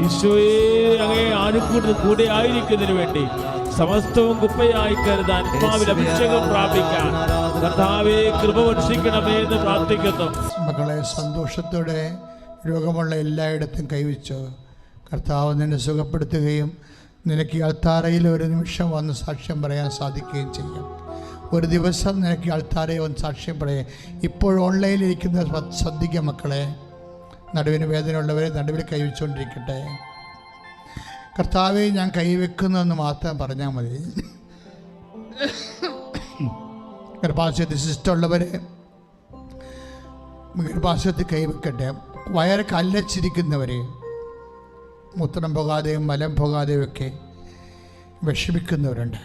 ഈശോയെ, അങ്ങേ കൂടെ ആയിരിക്കുന്നതിന് വേണ്ടി സമസ്തവും കുപ്പയായി കരുതാൻ ആത്മാവിൽ അഭിഷേകം പ്രാപിക്കാൻ കർത്താവേ കൃപ വർഷിക്കണമേ എന്ന് പ്രാർത്ഥിക്കുന്നു. മക്കളെ, സന്തോഷത്തോടെ രോഗമുള്ള എല്ലായിടത്തും കൈവച്ചു കർത്താവ് നിന്നെ സുഖപ്പെടുത്തുകയും നിനക്ക് അൾത്താരയിൽ ഒരു നിമിഷം വന്ന് സാക്ഷ്യം പറയാൻ സാധിക്കുകയും ചെയ്യും. ഒരു ദിവസം നിനക്ക് അൾത്താരയിൽ വന്ന് സാക്ഷ്യം പറയാം. ഇപ്പോൾ ഓൺലൈനിലിരിക്കുന്ന ശ്രദ്ധിക്കുക മക്കളെ. നടുവിന് വേദനയുള്ളവരെ നടുവിൽ കൈവച്ചുകൊണ്ടിരിക്കട്ടെ. കർത്താവെ, ഞാൻ കൈവെക്കുന്നതെന്ന് മാത്രം പറഞ്ഞാൽ മതി. ഗർഭാശയത്തിൽ സിസ്റ്റമുള്ളവരെ ഗർഭാശയത്തിൽ കൈവെക്കട്ടെ. വയറ് കല്ലച്ചിരിക്കുന്നവരെ, മൂത്രം പോകാതെയും മലം പോകാതെയും ഒക്കെ വിഷമിക്കുന്നവരുണ്ട്.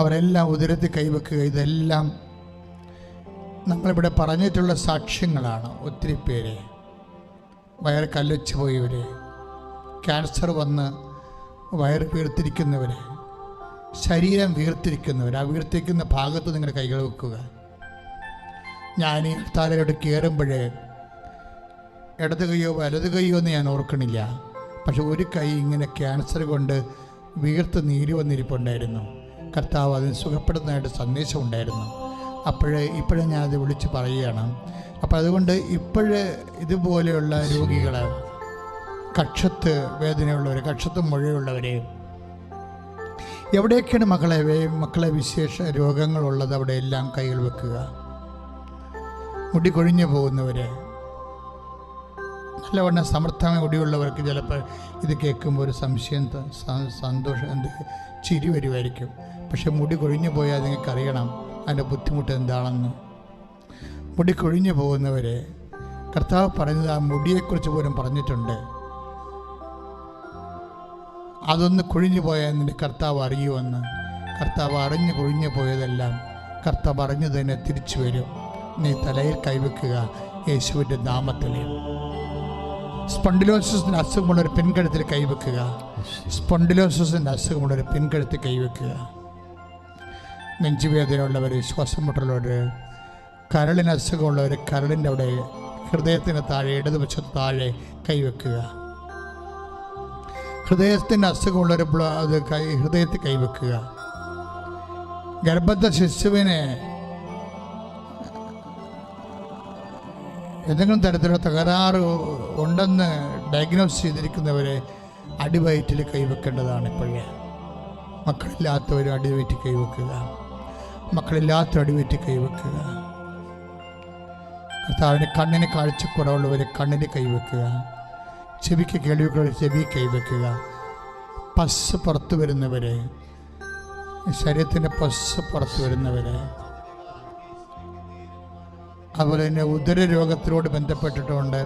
അവരെല്ലാം ഉദരത്തിൽ കൈവെക്കുക. ഇതെല്ലാം നമ്മളിവിടെ പറഞ്ഞിട്ടുള്ള സാക്ഷ്യങ്ങളാണ്. ഒത്തിരി പേര് വയറ് കല്ലച്ച് പോയവർ, ക്യാൻസർ വന്ന് വയറ് വീർത്തിരിക്കുന്നവർ, ശരീരം വീർത്തിരിക്കുന്നവർ, ആ വീർത്തിരിക്കുന്ന ഭാഗത്ത് നിങ്ങൾ കൈകൾ വെക്കുക. ഞാൻ ഈ താരയോട് കയറുമ്പോഴേ ഇടത് കൈയോ വലത് കൈയോ എന്ന് ഞാൻ ഓർക്കണില്ല. പക്ഷെ ഒരു കൈ ഇങ്ങനെ ക്യാൻസർ കൊണ്ട് വീർത്ത് നീര് വന്നിരിപ്പുണ്ടായിരുന്നു. കർത്താവ് അതിന് സുഖപ്പെടുന്നതായിട്ട് സന്ദേശം ഉണ്ടായിരുന്നു. ഇപ്പോഴേ ഞാനത് വിളിച്ച് പറയുകയാണ്. അപ്പോൾ അതുകൊണ്ട് ഇതുപോലെയുള്ള രോഗികൾ കക്ഷത്ത് വേദനയുള്ളവർ, കക്ഷത്ത് മുഴയുള്ളവർ, എവിടെയൊക്കെയാണ് മക്കളെ വിശേഷ രോഗങ്ങളുള്ളത് അവിടെയെല്ലാം കൈകൾ വെക്കുക. മുടി കൊഴിഞ്ഞു പോകുന്നവർ, നല്ലവണ്ണം സമർത്ഥമായ മുടിയുള്ളവർക്ക് ചിലപ്പോൾ ഇത് കേൾക്കുമ്പോൾ ഒരു സംശയം, സന്തോഷം, ചിരി വരുമായിരിക്കും. പക്ഷെ മുടി കൊഴിഞ്ഞു പോയാൽ നിങ്ങൾക്കറിയണം അതിൻ്റെ ബുദ്ധിമുട്ട് എന്താണെന്ന്. മുടി കൊഴിഞ്ഞു പോകുന്നവരെ കർത്താവ് പറഞ്ഞത് ആ മുടിയെക്കുറിച്ച് പോലും പറഞ്ഞിട്ടുണ്ട്. അതൊന്ന് കൊഴിഞ്ഞു പോയാൽ നിൻ്റെ കർത്താവ് അറിയുമെന്ന്. കർത്താവ് അറിഞ്ഞ് കൊഴിഞ്ഞു പോയതെല്ലാം കർത്താവ് അറിഞ്ഞു തന്നെ തിരിച്ചു വരും. നീ തലയിൽ കൈവെക്കുക യേശുവിൻ്റെ നാമത്തിൽ. സ്പോണ്ടിലോസിസിൻ്റെ അസുഖമുള്ളൊരു പിൻകഴുത്തിൽ കൈവെക്കുക. സ്പോണ്ടിലോസിസിൻ്റെ അസുഖമുള്ളൊരു പിൻകഴുത്തിൽ കൈവെക്കുക. നെഞ്ചുവേദനയുള്ളവർ, ശ്വാസം മുട്ടലുള്ളവർ, കരളിന് അസുഖമുള്ളവർ കരളിൻ്റെ അവിടെ, ഹൃദയത്തിന് താഴെ, ഇടതുവശത്ത് താഴെ കൈവെക്കുക. ഹൃദയത്തിൻ്റെ അസുഖമുള്ളവർ അത് ഹൃദയത്തിൽ കൈവെക്കുക. ഗർഭസ്ഥ ശിശുവിനെ ഏതെങ്കിലും തരത്തിലുള്ള തകരാറ് ഉണ്ടെന്ന് ഡയഗ്നോസ് ചെയ്തിരിക്കുന്നവരെ അടിവയറ്റിൽ കൈവെക്കേണ്ടതാണ്. ഇപ്പോഴേ മക്കളില്ലാത്തവരും അടിവയറ്റിൽ കൈവെക്കുക. മക്കളില്ലാത്ത അടിവയറ്റിൽ കൈവെക്കുക. കർത്താവിന് കണ്ണിന് കാഴ്ചക്കുറവുള്ളവർ കണ്ണിന് കൈവെക്കുക. ചെവിക്ക് കേൾവിക്കുള്ള ചെവി കൈവെക്കുക. പസ് പുറത്തു വരുന്നവരെ, ശരീരത്തിൻ്റെ പസ് പുറത്തു വരുന്നവരെ, അതുപോലെ തന്നെ ഉദരരോഗത്തിനോട് ബന്ധപ്പെട്ടിട്ടുണ്ട്.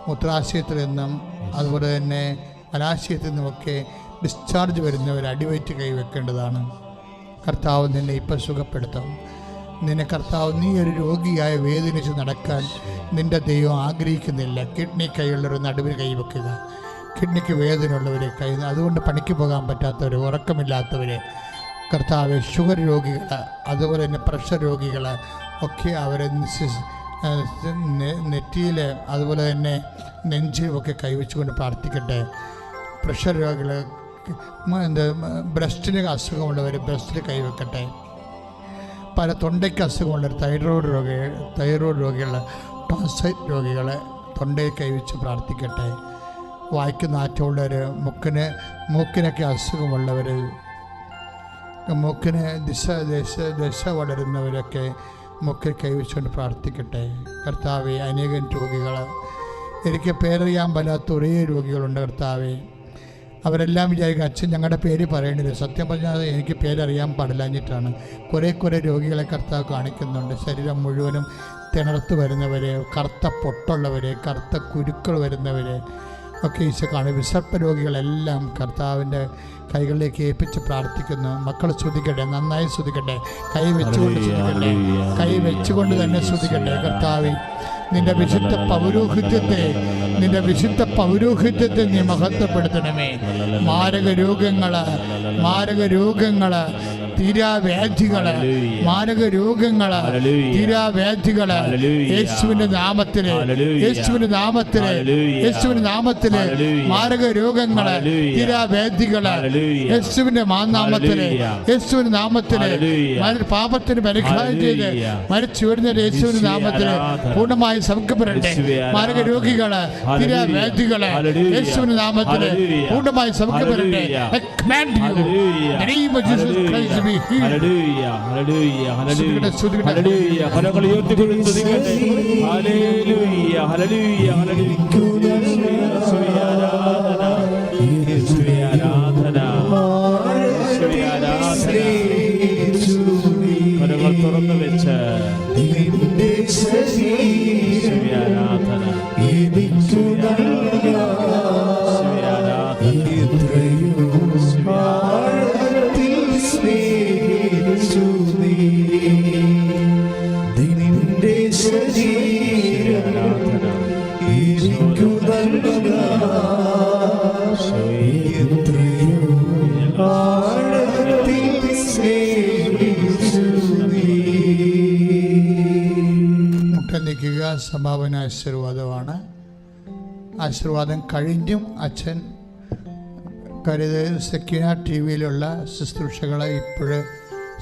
മൂത്രാശയത്തിൽ നിന്നും അതുപോലെ തന്നെ മലാശയത്തിൽ നിന്നുമൊക്കെ ഡിസ്ചാർജ് വരുന്നവർ അടിവയറ്റ് കൈവെക്കേണ്ടതാണ്. കർത്താവ് നിന്നെ ഇപ്പം സുഖപ്പെടുത്തും. നിന്നെ കർത്താവ്, നീ ഒരു രോഗിയായ വേദനിച്ച് നടക്കാൻ നിൻ്റെ ദൈവം ആഗ്രഹിക്കുന്നില്ല. കിഡ്നി കൈയുള്ളവർ നടുവിൽ കൈവെക്കുക. കിഡ്നിക്ക് വേദനയുള്ളവരെ അതുകൊണ്ട് പണിക്ക് പോകാൻ പറ്റാത്തവർ, ഉറക്കമില്ലാത്തവർ, കർത്താവ് ഷുഗർ രോഗികൾ, അതുപോലെ തന്നെ പ്രഷർ രോഗികൾ ഒക്കെ അവരെ നെറ്റിയിൽ അതുപോലെ തന്നെ നെഞ്ചിലുമൊക്കെ കൈവച്ചുകൊണ്ട് പ്രാർത്ഥിക്കട്ടെ. പ്രഷർ രോഗികൾ, ബ്രസ്റ്റിന് അസുഖമുള്ളവർ ബ്രസ്റ്റിൽ കൈവെക്കട്ടെ. പല തൊണ്ടയ്ക്ക് അസുഖമുള്ളവർ, തൈറോയ്ഡ് രോഗികൾ, ടോൺസൈറ്റ് രോഗികളെ തൊണ്ടയിൽ കൈവച്ച് പ്രാർത്ഥിക്കട്ടെ. വായ്ക്ക് നാറ്റമുള്ളവർ, മൂക്കിനൊക്കെ അസുഖമുള്ളവർ, മൂക്കിന് ദശ വളരുന്നവരൊക്കെ മൂക്കിൽ കൈവച്ചുകൊണ്ട് പ്രാർത്ഥിക്കട്ടെ. കർത്താവെ, അനേകം രോഗികൾ, എനിക്ക് പേരറിയാൻ പറ്റാത്ത ഒരേ രോഗികളുണ്ട് കർത്താവെ. അവരെല്ലാം വിചാരിക്കും അച്ഛൻ ഞങ്ങളുടെ പേര് പറയേണ്ടത്. സത്യം പറഞ്ഞാൽ എനിക്ക് പേരറിയാൻ പാടില്ലാഞ്ഞിട്ടാണ്. കുറേ രോഗികളെ കർത്താവ് കാണിക്കുന്നുണ്ട്. ശരീരം മുഴുവനും തിണർത്ത് വരുന്നവരെ, കറുത്ത പൊട്ടുള്ളവരെ, കറുത്ത കുരുക്കൾ വരുന്നവരെ ഒക്കെ ഈശോ കാണും. വിസർപ്പ രോഗികളെല്ലാം കർത്താവിൻ്റെ കൈകളിലേക്ക് ഏൽപ്പിച്ച് പ്രാർത്ഥിക്കുന്നു. മക്കൾ സ്തുതിക്കട്ടെ, നന്നായി സ്തുതിക്കട്ടെ, കൈ വെച്ചുകൊണ്ട് സ്തുതിക്കട്ടെ, കൈ വെച്ചുകൊണ്ട് തന്നെ സ്തുതിക്കട്ടെ. കർത്താവേ, നിന്റെ വിശുദ്ധ പൗരോഹിത്യത്തെ നീ മഹത്വപ്പെടുത്തണമേ. മാരകരോഗങ്ങള്, തീരാവ്യാധികള്, യേശുവിന്റെ നാമത്തില് മാരകരോഗങ്ങള്, തീരാവ്യാധികള് യേശുവിന്റെ നാമത്തില് പാപത്തിന് പരിഹാരം ചെയ്ത് മരിച്ചു വരുന്ന യേശുവിന്റെ നാമത്തില് പൂർണ്ണമായി സൗഖ്യപ്പെടട്ടെ. മാരകരോഗികള്, തീരാവ്യാധികള് യേശുവിന്റെ നാമത്തില് പൂർണ്ണമായി സൗഖ്യപ്പെടട്ടെ. തുറന്നു വെച്ച് മുട്ടനിക്കുക സമാപന ആശീർവാദമാണ്. ആശീർവാദം കഴിഞ്ഞും അച്ഛൻ സെക്യൂന ടി വിയിലുള്ള ശുശ്രൂഷകളെ ഇപ്പോഴ്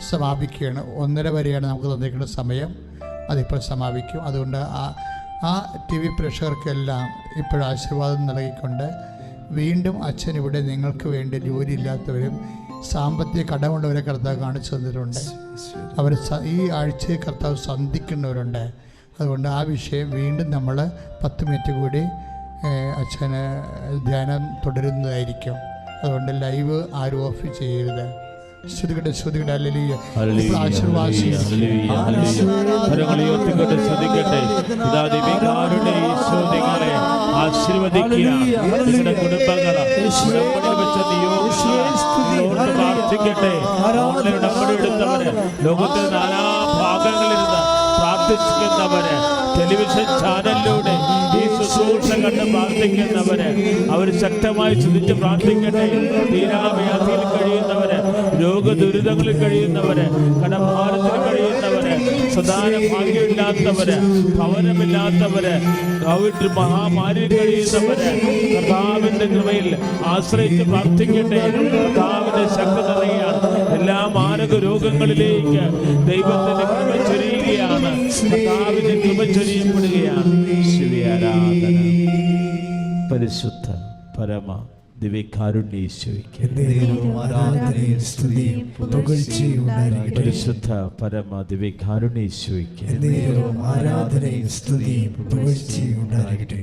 സമാപിക്കുകയാണ്. 1:30 വരെയാണ് നമുക്ക് തന്നിരിക്കുന്ന സമയം. അതിപ്പോൾ സമാപിക്കും. അതുകൊണ്ട് ആ ടി വി പ്രേക്ഷകർക്കെല്ലാം ഇപ്പോഴും ആശീർവാദം നൽകിക്കൊണ്ട് വീണ്ടും അച്ഛൻ ഇവിടെ നിങ്ങൾക്ക് വേണ്ടി ജോലിയില്ലാത്തവരും സാമ്പത്തിക കടമുള്ളവരെ കർത്താവ് കാണിച്ചു തന്നിട്ടുണ്ട്. അവർ ഈ ആഴ്ചയിൽ കർത്താവ് സന്ധിക്കുന്നവരുണ്ട്. അതുകൊണ്ട് ആ വിഷയം വീണ്ടും നമ്മൾ 10 മിനിറ്റ് കൂടി അച്ഛന് ധ്യാനം തുടരുന്നതായിരിക്കും. അതുകൊണ്ട് ലൈവ് ആരും ഓഫ് ചെയ്യരുത്. ശ്രുതികട്ടെ ഹല്ലേലൂയ. ലോകത്തിന്റെ നാനാ ഭാഗങ്ങളിലിരുന്ന് പ്രാർത്ഥിക്കുന്നവര്, ടെലിവിഷൻ ചാനലിലൂടെ ഈ ശുശ്രൂഷ കണ്ട് പ്രാർത്ഥിക്കുന്നവര്, അവർ ശക്തമായി ചിന്തിച്ച് പ്രാർത്ഥിക്കട്ടെ. തീരാവ്യാധിയിൽ കഴിയുന്നവര്, രോഗദുരിതങ്ങളിൽ കഴിയുന്നവര്, കടഭാരത്തിൽ കഴിയുന്നവര്, സദാന ഭാഗ്യമില്ലാത്തവര്, ഭവനമില്ലാത്തവര്, കോവിഡ് മഹാമാരിയിൽ കഴിയുന്നവര് കർത്താവിന്റെ കൃപയിൽ ആശ്രയിച്ച് പ്രാർത്ഥിക്കട്ടെ. കർത്താവിന്റെ ശക്തി നിറയാണ്. എല്ലാ മാരക രോഗങ്ങളിലേക്ക് ദൈവത്തിന്റെ കൃപ ചൊരിയുകയാണ്. കർത്താവിന്റെ കൃപ ചൊരിയപ്പെടുകയാണ്. ആരാധന പരിശുദ്ധ പരമ ദിവ്യകാരുണ്യ ഈശോയ്ക്ക്. പരിശുദ്ധ പരമ ദിവ്യകാരുണ്യ ഈശോയ്ക്ക് ആരാധനയും സ്തുതിയും പുകഴ്ചയും ഉണ്ടാകട്ടെ.